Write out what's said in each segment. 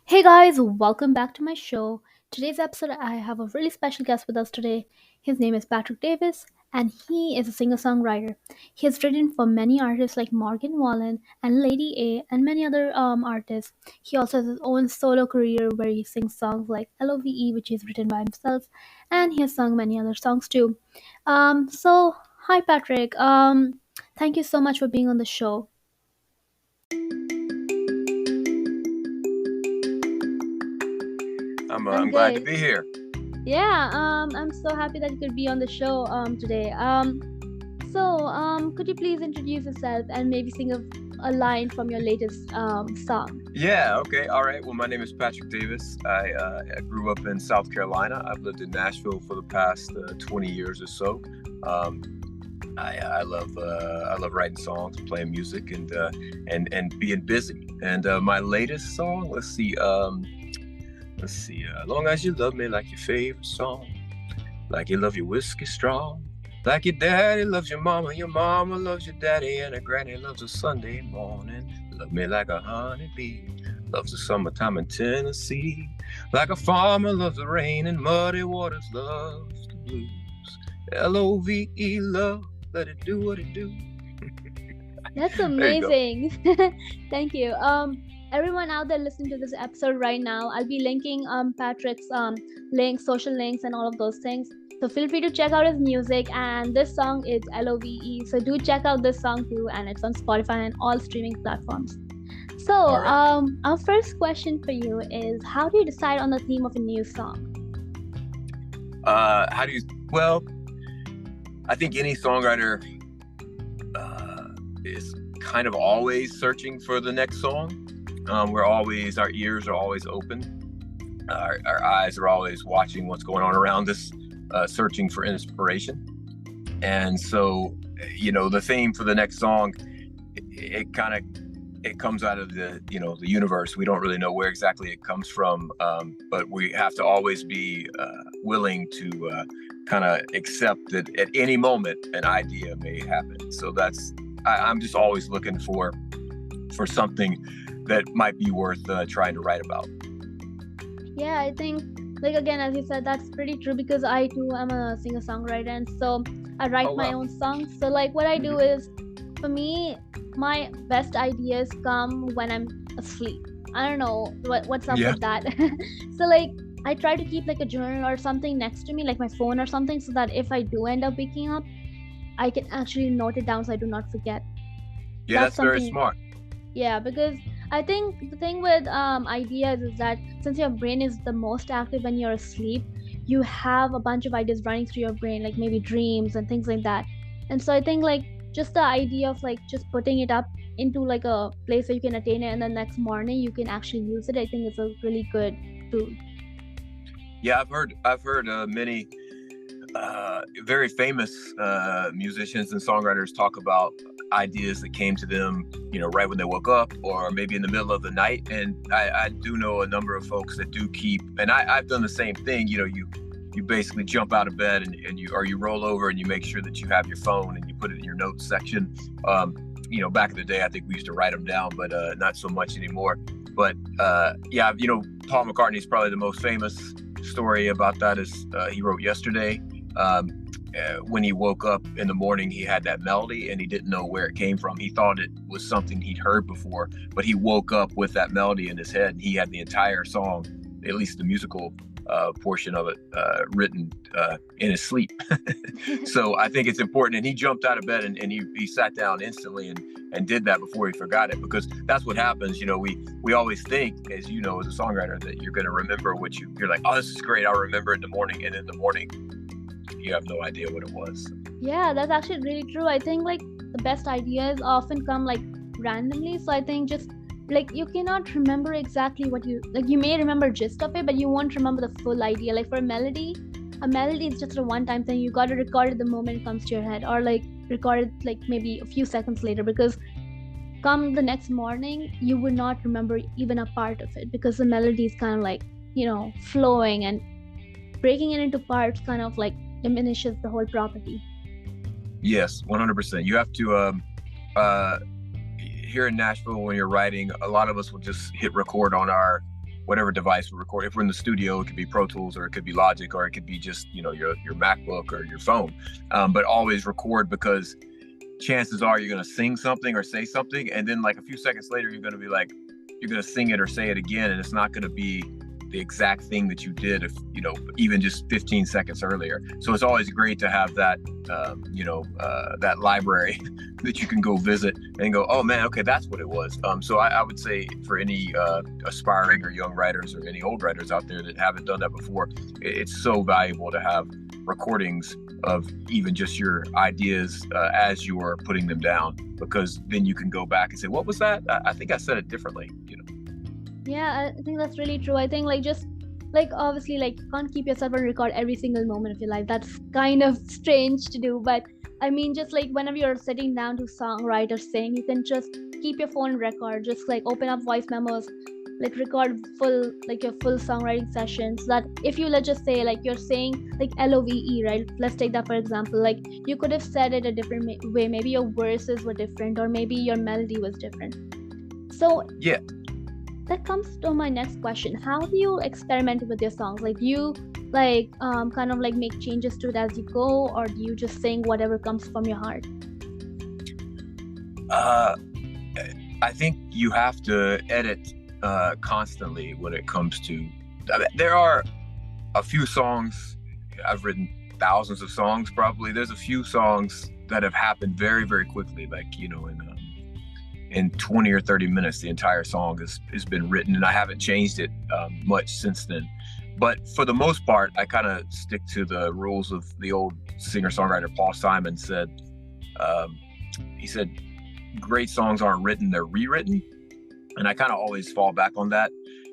Hey guys, welcome back to my show. Today's episode, I have a really special guest with us today. His name is Patrick Davis, and he is a singer songwriter. He has written for many artists like Morgan Wallen and Lady A, and many other artists. He also has his own solo career where he sings songs like LOVE, which he's written by himself, and he has sung many other songs too. Hi Patrick. Thank you so much for being on the show. I'm I'm glad to good. be here. Yeah, I'm so happy that you could be on the show today. Could you please introduce yourself and maybe sing a line from your latest song? Yeah, okay, all right. Well, my name is Patrick Davis. I grew up in South Carolina. I've lived in Nashville for the past 20 years or so. Um, I love writing songs, playing music, and being busy. And my latest song, let's see. Long as you love me like your favorite song, like you love your whiskey strong. Like your daddy loves your mama loves your daddy, and a granny loves a Sunday morning. Love me like a honeybee, loves the summertime in Tennessee. Like a farmer loves the rain and muddy waters, loves the blues. LOVE, love, let it do what it do. That's There you go. amazing. Thank you. Everyone out there listening to this episode right now, I'll be linking Patrick's links, social links, and all of those things. So feel free to check out his music. And this song is LOVE. So do check out this song too, and it's on Spotify and all streaming platforms. So, All right. our first question for you is: how do you decide on the theme of a new song? How do you? Well, I think any songwriter is kind of always searching for the next song. Our ears are always open. Our eyes are always watching what's going on around us, searching for inspiration. And so, the theme for the next song, it comes out of the universe. We don't really know where exactly it comes from, but we have to always be willing to kind of accept that at any moment an idea may happen. So I'm just always looking for something that might be worth trying to write about. Yeah, I think, like, again, as you said, that's pretty true because I too am a singer songwriter, and so I write Oh my wow. own songs. So, like, what I do is, for me, my best ideas come when I'm asleep. I don't know what's up Yeah. with that. So, like, I try to keep like a journal or something next to me, like my phone or something, so that if I do end up waking up, I can actually note it down so I do not forget. Yeah, That's that's very something. smart. Yeah, because I think the thing with ideas is that since your brain is the most active when you're asleep, you have a bunch of ideas running through your brain, like maybe dreams and things like that. And so I think, like, just the idea of like just putting it up into like a place where you can attain it, and then next morning you can actually use it, I think is a really good tool. Yeah, I've heard many very famous musicians and songwriters talk about ideas that came to them, right when they woke up or maybe in the middle of the night. And I do know a number of folks that do keep, and I've done the same thing. You basically jump out of bed and you roll over and you make sure that you have your phone and you put it in your notes section. Back in the day, I think we used to write them down, but not so much anymore. But yeah, Paul McCartney's probably the most famous story about that is he wrote Yesterday. When he woke up in the morning, he had that melody and he didn't know where it came from. He thought it was something he'd heard before, but he woke up with that melody in his head and he had the entire song, at least the musical portion of it, written in his sleep. So I think it's important. And he jumped out of bed and he sat down instantly and did that before he forgot it, because that's what happens. We always think, as you know, as a songwriter, that you're going to remember what you're like, oh, this is great, I'll remember it in the morning. And in the morning, you have no idea what it was. Yeah, that's actually really true. I think like the best ideas often come like randomly. So I think just like you cannot remember exactly what you like. You may remember gist of it, but you won't remember the full idea. Like for a melody is just a one-time thing. You got to record it the moment it comes to your head, or like record it like maybe a few seconds later, because come the next morning you would not remember even a part of it because the melody is kind of like flowing, and breaking it into parts kind of like diminishes the whole property. Yes, 100%. You have to, here in Nashville, when you're writing, a lot of us will just hit record on our whatever device we record. If we're in the studio, it could be Pro Tools, or it could be Logic, or it could be just, your MacBook or your phone. But always record, because chances are you're going to sing something or say something, and then like a few seconds later, you're going to sing it or say it again, and it's not going to be the exact thing that you did, if even just 15 seconds earlier. So it's always great to have that that library that you can go visit and go, oh man, okay, that's what it was. So I would say for any aspiring or young writers, or any old writers out there that haven't done that before, it's so valuable to have recordings of even just your ideas as you are putting them down, because then you can go back and say, what was that? I think I said it differently. Yeah, I think that's really true. I think just obviously you can't keep yourself and record every single moment of your life. That's kind of strange to do, but I mean, just whenever you're sitting down to songwrite or sing, you can just keep your phone record, just open up voice memos, record full your full songwriting sessions. That if you, let's just say you're saying LOVE, right? Let's take that for example. You could have said it a different way. Maybe your verses were different, or maybe your melody was different. So yeah, that comes to my next question. How do you experiment with your songs? Do you kind of make changes to it as you go, or do you just sing whatever comes from your heart? I think you have to edit constantly when it comes to. There are a few songs. I've written thousands of songs probably. There's a few songs that have happened very, very quickly, in 20 or 30 minutes, the entire song has been written, and I haven't changed it much since then. But for the most part, I kind of stick to the rules of the old singer-songwriter Paul Simon said. He said, great songs aren't written, they're rewritten. And I kind of always fall back on that,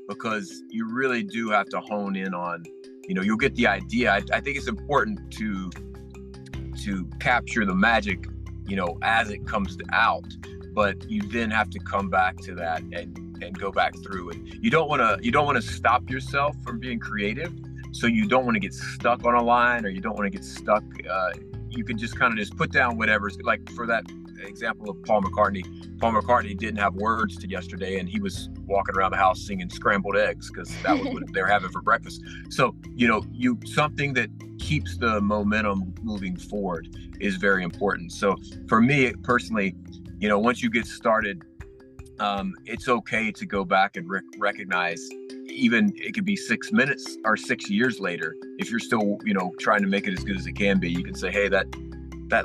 because you really do have to hone in on, you'll get the idea. I think it's important to capture the magic, as it comes out. But you then have to come back to that and go back through. And you don't want to stop yourself from being creative. So you don't want to get stuck on a line, or you don't want to get stuck. You can just kind of just put down whatever's, like for that example of Paul McCartney. Paul McCartney didn't have words to Yesterday, and he was walking around the house singing scrambled eggs, because that was what they were having for breakfast. So something that keeps the momentum moving forward is very important. So for me personally, once you get started, it's okay to go back and recognize, even it could be 6 minutes or 6 years later, if you're still, trying to make it as good as it can be, you can say, hey, that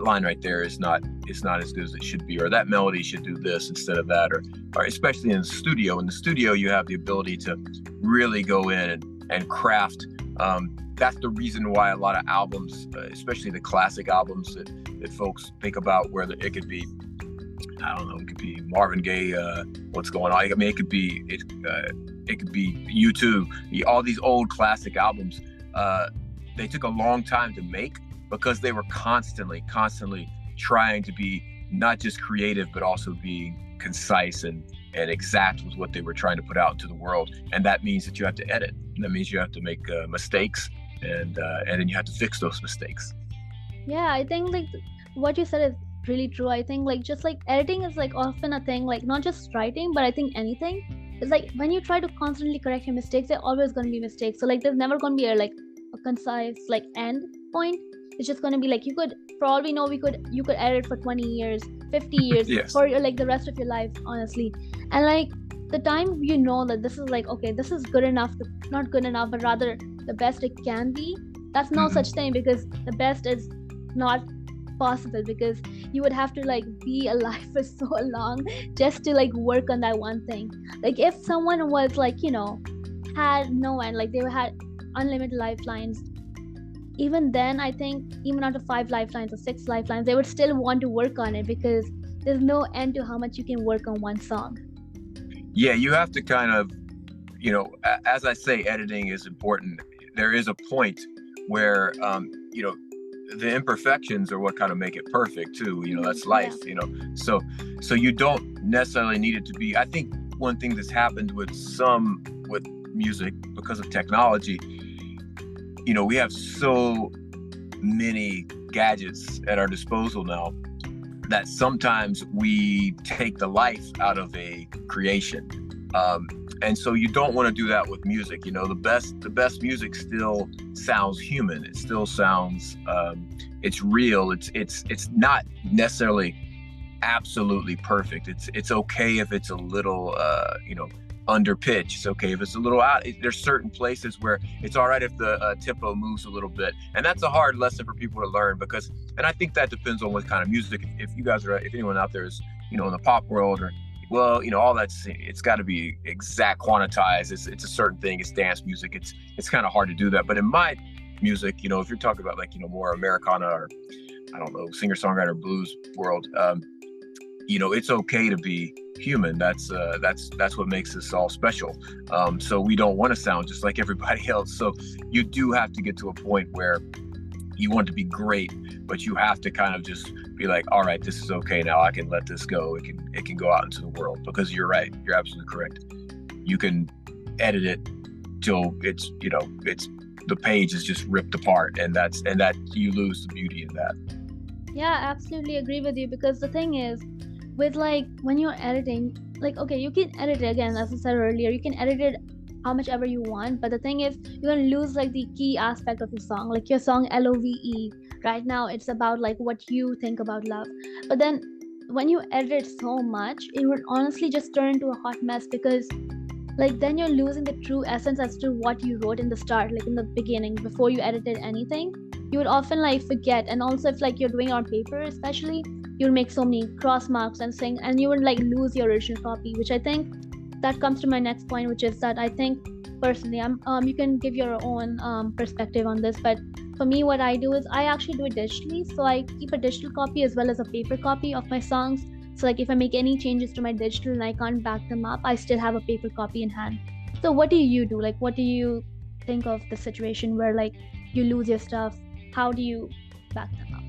line right there is not as good as it should be, or that melody should do this instead of that, or especially in the studio. In the studio, you have the ability to really go in and craft. That's the reason why a lot of albums, especially the classic albums that folks think about, where it could be, I don't know, it could be Marvin Gaye, What's Going On. I mean, it could be U2. All these old classic albums, they took a long time to make, because they were constantly trying to be not just creative, but also being concise and exact with what they were trying to put out into the world. And that means that you have to edit. That means you have to make mistakes, and then you have to fix those mistakes. Yeah, I think what you said is really true. I think just editing is often a thing, not just writing, but I think anything. It's when you try to constantly correct your mistakes, there are always going to be mistakes. So there's never going to be a concise end point. It's just going to be you could, for all we know, you could edit for 20 years, 50 years, Yes. for the rest of your life, honestly. And the time that this is okay, this is good enough, not good enough, but rather the best it can be, that's no such thing, because the best is not possible, because you would have to be alive for so long just to work on that one thing. If someone was had no end, they had unlimited lifelines, even then, I think even after 5 lifelines or 6 lifelines, they would still want to work on it, because there's no end to how much you can work on one song. Yeah, you have to kind of, as I say, editing is important. There is a point where, the imperfections are what kind of make it perfect too. That's life. Yeah. So you don't necessarily need it to be. I think one thing that's happened with music, because of technology, we have so many gadgets at our disposal now that sometimes we take the life out of a creation. And so you don't want to do that with music. The best music still sounds human. It still sounds, it's real. It's not necessarily absolutely perfect. It's okay if it's a little, under pitch. It's okay if it's a little out. There's certain places where it's all right if the tempo moves a little bit, and that's a hard lesson for people to learn and I think that depends on what kind of music. If anyone out there is, in the pop world or, well, all it's got to be exact, quantized. It's a certain thing. It's dance music. It's kind of hard to do that. But in my music, if you're talking about more Americana or, I don't know, singer-songwriter blues world, it's okay to be human. That's what makes us all special. So we don't want to sound just like everybody else. So you do have to get to a point where you want to be great, but you have to kind of just be like, all right, this is okay now. I can let this go. It can go out into the world, because you're right. You're absolutely correct. You can edit it till it's the page is just ripped apart, and that you lose the beauty in that. Yeah, absolutely agree with you, because the thing is, with when you're editing, okay, you can edit it again, as I said earlier, you can edit it how much ever you want, but the thing is, you're gonna lose the key aspect of your song. Your song LOVE right now, it's about what you think about love, but then when you edit it so much, it would honestly just turn into a hot mess, because then you're losing the true essence as to what you wrote in the start, in the beginning, before you edited anything. You would often forget, and also if you're doing it on paper especially, you'll make so many cross marks and things, and you would lose your original copy, which I think that comes to my next point, which is that I think personally, you can give your own perspective on this, but for me, what I do is I actually do it digitally. So I keep a digital copy as well as a paper copy of my songs. So if I make any changes to my digital and I can't back them up, I still have a paper copy in hand. So what do you do? What do you think of the situation where you lose your stuff? How do you back them up?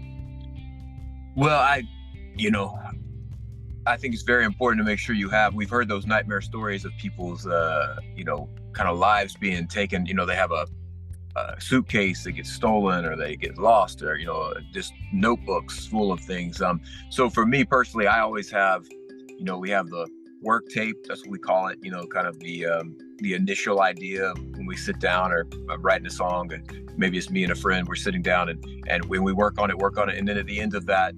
Well, I think it's very important to make sure we've heard those nightmare stories of people's, kind of lives being taken. They have a suitcase that gets stolen, or they get lost, or, just notebooks full of things. So for me personally, I always have, we have the work tape, that's what we call it, kind of the initial idea when we sit down, or I'm writing a song, and maybe it's me and a friend, we're sitting down and when we work on it. And then at the end of that,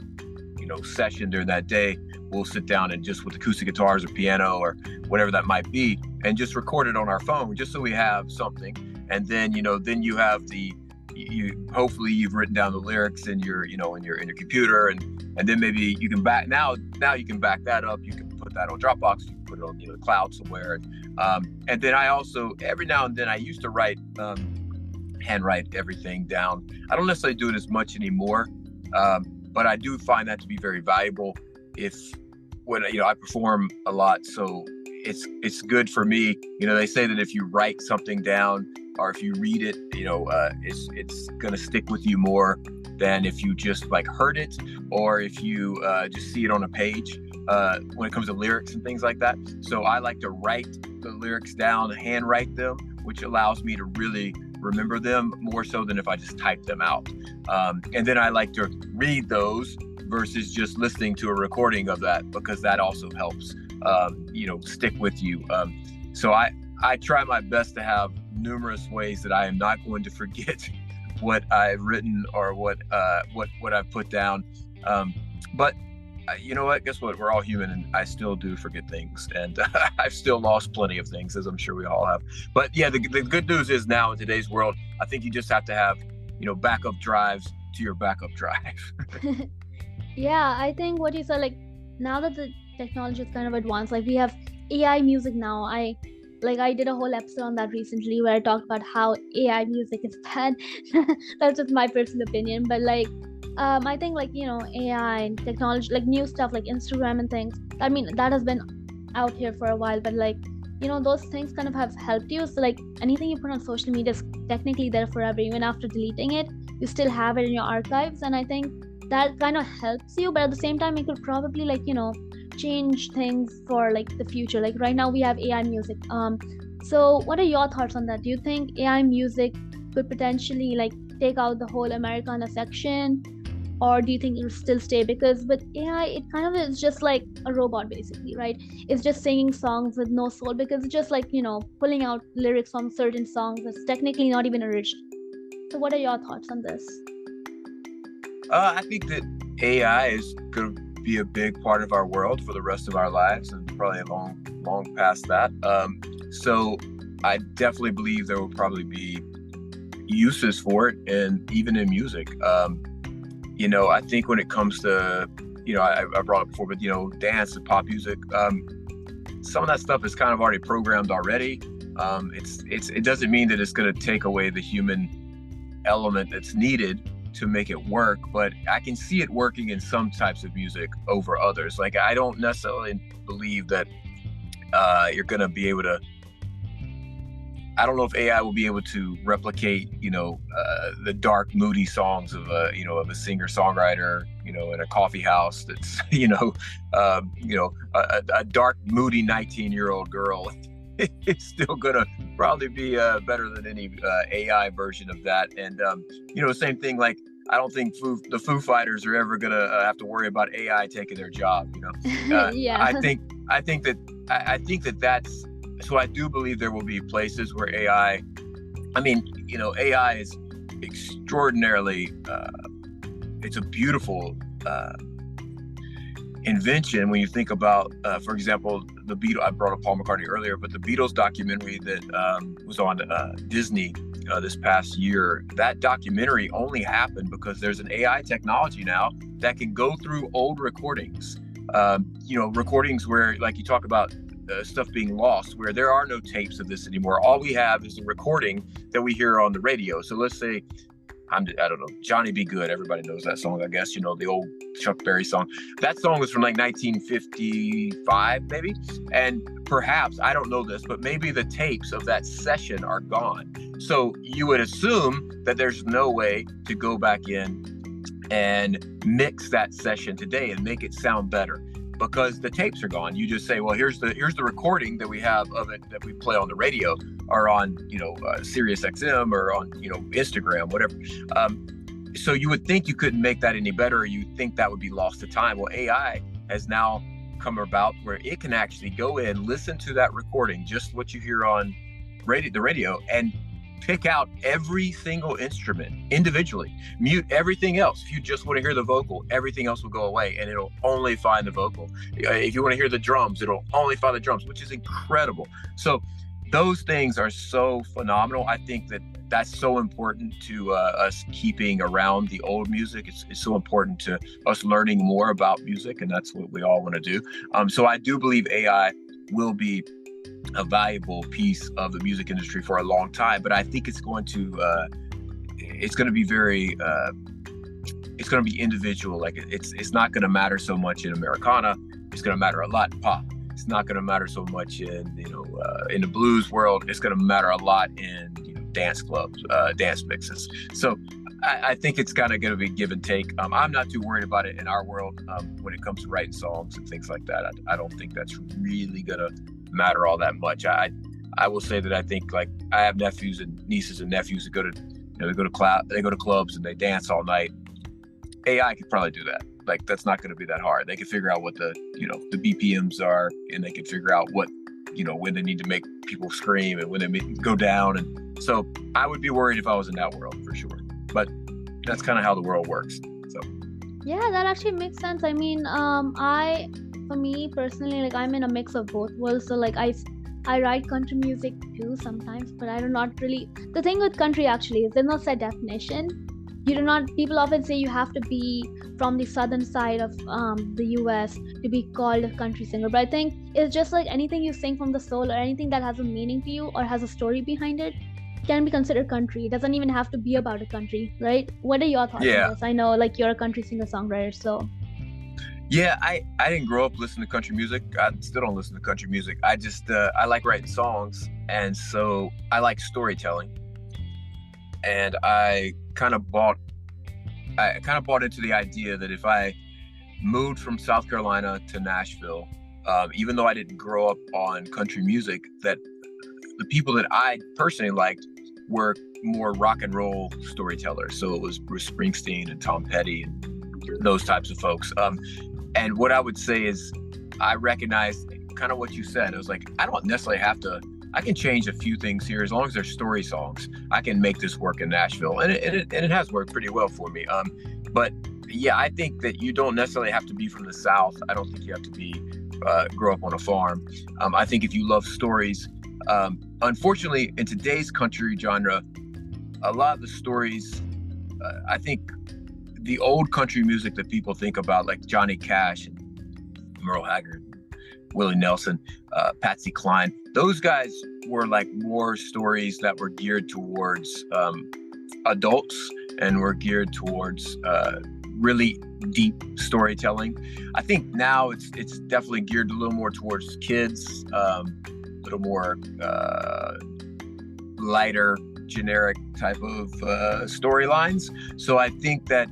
session during that day, we'll sit down and just with acoustic guitars or piano or whatever that might be, and just record it on our phone, just so we have something. And then, then you have hopefully you've written down the lyrics in your, in your computer, and then maybe you can now you can back that up. You can put that on Dropbox, you can put it on, the cloud somewhere. And then I also, every now and then, I used to handwrite everything down. I don't necessarily do it as much anymore. But I do find that to be very valuable when I perform a lot. So it's good for me. They say that if you write something down, or if you read it, it's going to stick with you more than if you just heard it, or if you just see it on a page, when it comes to lyrics and things like that. So I like to write the lyrics down, handwrite them, which allows me to really remember them more so than if I just type them out. And then I like to read those versus just listening to a recording of that, because that also helps, stick with you. So I try my best to have numerous ways that I am not going to forget what I've written or what I've put down. But you know what? Guess what? We're all human, and I still do forget things, and I've still lost plenty of things, as I'm sure we all have. But yeah, the good news is now in today's world, I think you just have to have, backup drives to your backup drive. Yeah, I think what you said, now that the technology is kind of advanced, we have AI music now. I did a whole episode on that recently, where I talked about how AI music is bad. That's just my personal opinion, but I think AI and technology, new stuff like Instagram and things, I mean, that has been out here for a while, but those things kind of have helped you. So anything you put on social media is technically there forever. Even after deleting it, you still have it in your archives, and I think that kind of helps you. But at the same time, it could probably change things for the future. Right now we have AI music. So what are your thoughts on that? Do you think AI music could potentially take out the whole Americana section? or do you think it'll still stay? Because with AI, it kind of is just like a robot, basically, right? It's just singing songs with no soul, because it's just like, pulling out lyrics from certain songs that's technically not even original. So what are your thoughts on this? I think that AI is going to be a big part of our world for the rest of our lives, and probably long past that. So I definitely believe there will probably be uses for it, and even in music. I think when it comes to, I brought it before, but dance and pop music, some of that stuff is kind of already programmed already. It doesn't mean that it's going to take away the human element that's needed to make it work, but I can see it working in some types of music over others. Like, I don't necessarily believe that you're going to be able to, I don't know if AI will be able to replicate, the dark, moody songs of a singer-songwriter, in a coffee house that's, a dark, moody 19-year-old girl. It's still gonna probably be better than any AI version of that. And same thing. Like, I don't think the Foo Fighters are ever gonna have to worry about AI taking their job. Yeah. I think that that's. So I do believe there will be places where AI. AI is extraordinarily. It's a beautiful invention when you think about, for example, the Beatles. I brought up Paul McCartney earlier, but the Beatles documentary that was on Disney this past year, that documentary only happened because there's an AI technology now that can go through old recordings. Recordings where, like, you talk about stuff being lost, where there are no tapes of this anymore. All we have is a recording that we hear on the radio. So let's say, I don't know, Johnny Be Good. Everybody knows that song, I guess, the old Chuck Berry song. That song was from like 1955, maybe. And perhaps, I don't know this, but maybe the tapes of that session are gone. So you would assume that there's no way to go back in and mix that session today and make it sound better, because the tapes are gone. You just say, well, here's the recording that we have of it that we play on the radio, or on Sirius XM, or on Instagram, whatever. So you would think you couldn't make that any better, or you think that would be lost to time. Well, AI has now come about where it can actually go in, listen to that recording, just what you hear on the radio, and pick out every single instrument individually, mute everything else. If you just want to hear the vocal, everything else will go away, and it'll only find the vocal. If you want to hear the drums, it'll only find the drums, which is incredible. So those things are so phenomenal. I think that that's so important to us keeping around the old music. It's so important to us learning more about music, and that's what we all want to do. So I do believe AI will be a valuable piece of the music industry for a long time, but I think it's going to be very it's going to be individual. Like, it's not going to matter so much in Americana. It's going to matter a lot in pop. It's not going to matter so much in in the blues world. It's going to matter a lot in dance clubs, dance mixes. So I think it's kind of going to be give and take. I'm not too worried about it in our world when it comes to writing songs and things like that. I don't think that's really going to matter all that much. I will say that I think, like, I have nephews and nieces and nephews that go to they go to clubs and they dance all night. AI could probably do that. Like, that's not going to be that hard. They can figure out what the BPMs are, and they can figure out what when they need to make people scream and when they go down. And so I would be worried if I was in that world, for sure. But that's kind of how the world works. So Yeah, that actually makes sense. I mean, for me personally, like, I'm in a mix of both worlds. So like, I write country music too sometimes, but I do not really. The thing with country actually is there's no set definition. People often say you have to be from the southern side of the US to be called a country singer, but I think it's just like anything you sing from the soul, or anything that has a meaning to you or has a story behind it, can be considered country. It doesn't even have to be about a country, right? What are your thoughts on this? I know, like, you're a country singer-songwriter, so. Yeah, I didn't grow up listening to country music. I still don't listen to country music. I just I like writing songs, and so I like storytelling. And I kind of bought into the idea that if I moved from South Carolina to Nashville, even though I didn't grow up on country music, that the people that I personally liked were more rock and roll storytellers. So it was Bruce Springsteen and Tom Petty and those types of folks. And what I would say is, I recognize kind of what you said. It was like, I don't necessarily have to. I can change a few things here as long as they're story songs. I can make this work in Nashville, and it has worked pretty well for me. But yeah, I think that you don't necessarily have to be from the South. I don't think you have to be grow up on a farm. I think if you love stories, unfortunately, in today's country genre, a lot of the stories, I think the old country music that people think about, like Johnny Cash and Merle Haggard, Willie Nelson, Patsy Cline, those guys were like more stories that were geared towards adults and were geared towards really deep storytelling. I think now it's definitely geared a little more towards kids, a little more lighter, generic type of storylines. So I think that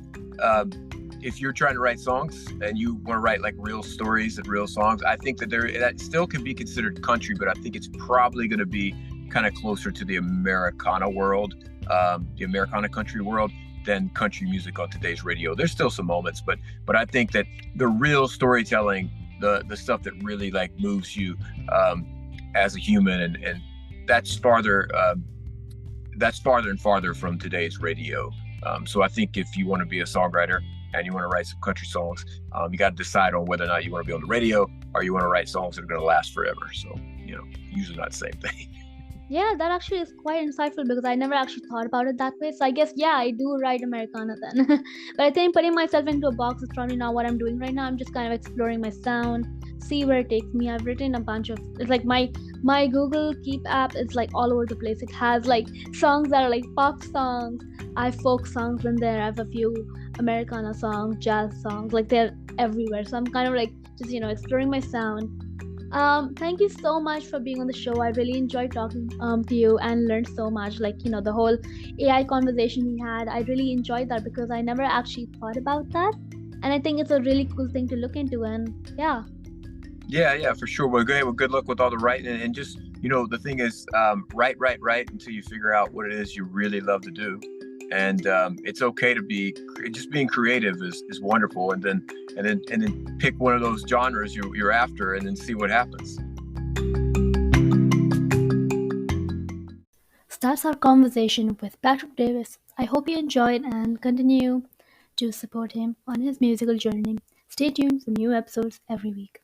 if you're trying to write songs and you want to write like real stories and real songs, I think that that still can be considered country, but I think it's probably going to be kind of closer to the Americana world, the Americana country world, than country music on today's radio. There's still some moments, but I think that the real storytelling, the stuff that really like moves you as a human, and that's farther and farther from today's radio. So I think if you want to be a songwriter and you want to write some country songs, you got to decide on whether or not you want to be on the radio or you want to write songs that are going to last forever. So, usually not the same thing. Yeah, that actually is quite insightful because I never actually thought about it that way. So I guess, yeah, I do write Americana then. But I think putting myself into a box is probably not what I'm doing right now. I'm just kind of exploring my sound, see where it takes me. I've written a bunch of, it's like my Google Keep app is like all over the place. It has like songs that are like pop songs. I have folk songs in there. I have a few Americana songs, jazz songs, like they're everywhere. So I'm kind of like just, exploring my sound. Thank you so much for being on the show. I really enjoyed talking to you and learned so much. Like, the whole AI conversation we had, I really enjoyed that because I never actually thought about that. And I think it's a really cool thing to look into. And yeah. Yeah, for sure. Well, good luck with all the writing. And just, the thing is, write until you figure out what it is you really love to do. And it's okay to just being creative is wonderful. And then pick one of those genres you're after, and then see what happens. So that's our conversation with Patrick Davis. I hope you enjoyed and continue to support him on his musical journey. Stay tuned for new episodes every week.